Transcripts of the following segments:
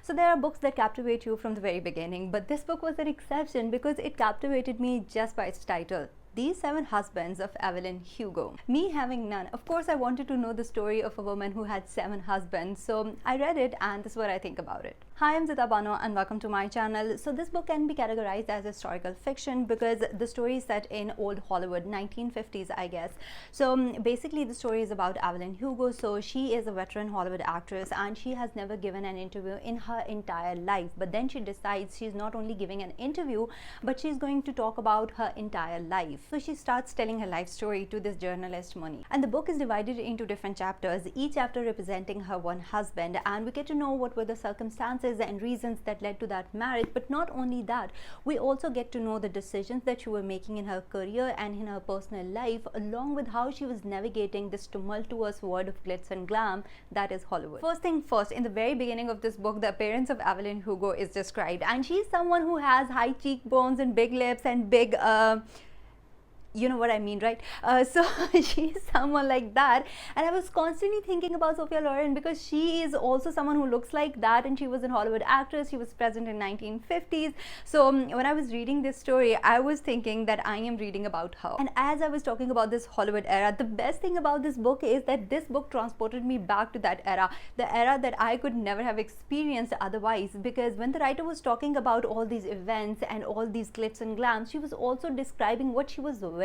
So there are books that captivate you from the very beginning, but this book was an exception because it captivated me just by its title. These 7 Husbands of Evelyn Hugo. Me having none, of course I wanted to know the story of a woman who had 7 husbands, so I read it and this is what I think about it. Hi, I'm Zita Bano and welcome to my channel. So this book can be categorized as historical fiction because the story is set in old Hollywood, 1950s I guess. So basically the story is about Evelyn Hugo. So she is a veteran Hollywood actress and she has never given an interview in her entire life, but then she decides she's not only giving an interview but she's going to talk about her entire life. So she starts telling her life story to this journalist Moni, and the book is divided into different chapters, each chapter representing her one husband, and we get to know what were the circumstances and reasons that led to that marriage. But not only that, we also get to know the decisions that she was making in her career and in her personal life, along with how she was navigating this tumultuous world of glitz and glam that is Hollywood. First thing first, in the very beginning of this book, the appearance of Evelyn Hugo is described, and she's someone who has high cheekbones and big lips and big you know what I mean, right? So she's someone like that, and I was constantly thinking about Sophia Loren because she is also someone who looks like that, and she was a Hollywood actress. She was present in 1950s. So when I was reading this story, I was thinking that I am reading about her. And as I was talking about this Hollywood era, the best thing about this book is that this book transported me back to that era, the era that I could never have experienced otherwise, because when the writer was talking about all these events and all these glitz and glams, she was also describing what she was wearing.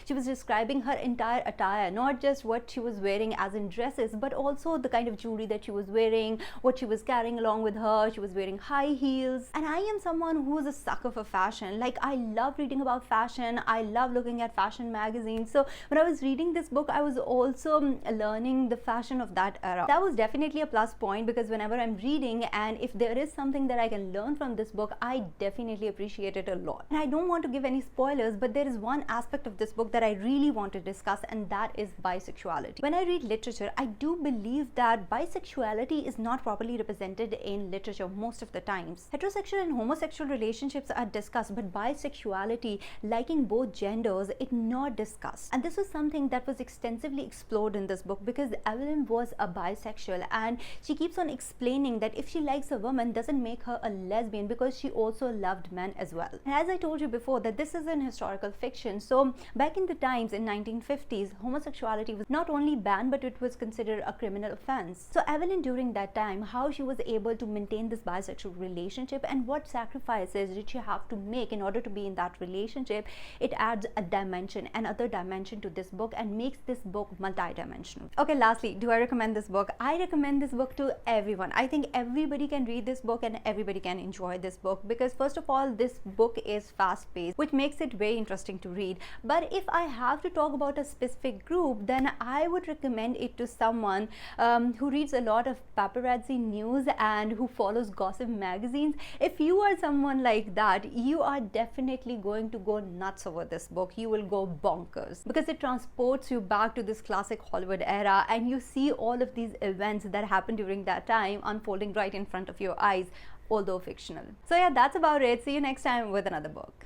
She was describing her entire attire, not just what she was wearing as in dresses, but also the kind of jewelry that she was wearing, what she was carrying along with her. She was wearing high heels, and I am someone who is a sucker for fashion. Like, I love reading about fashion. I love looking at fashion magazines. So when I was reading this book, I was also learning the fashion of that era. That was definitely a plus point, because whenever I'm reading and if there is something that I can learn from this book, I definitely appreciate it a lot. And I don't want to give any spoilers, but there is one aspect of this book that I really want to discuss, and that is bisexuality. When I read literature, I do believe that bisexuality is not properly represented in literature most of the times. Heterosexual and homosexual relationships are discussed, but bisexuality, liking both genders, is not discussed. And this was something that was extensively explored in this book, because Evelyn was a bisexual, and she keeps on explaining that if she likes a woman, doesn't make her a lesbian, because she also loved men as well. And as I told you before, that this is an historical fiction, so back in the times in 1950s, homosexuality was not only banned, but it was considered a criminal offense. So Evelyn, during that time, how she was able to maintain this bisexual relationship and what sacrifices did she have to make in order to be in that relationship, it adds a dimension, another dimension to this book, and makes this book multi-dimensional. Okay, lastly, do I recommend this book? I recommend this book to everyone. I think everybody can read this book and everybody can enjoy this book, because first of all, this book is fast-paced, which makes it very interesting to read. But if I have to talk about a specific group, then I would recommend it to someone who reads a lot of paparazzi news and who follows gossip magazines. If you are someone like that, you are definitely going to go nuts over this book. You will go bonkers, because it transports you back to this classic Hollywood era, and you see all of these events that happened during that time unfolding right in front of your eyes, although fictional. So yeah, that's about it. See you next time with another book.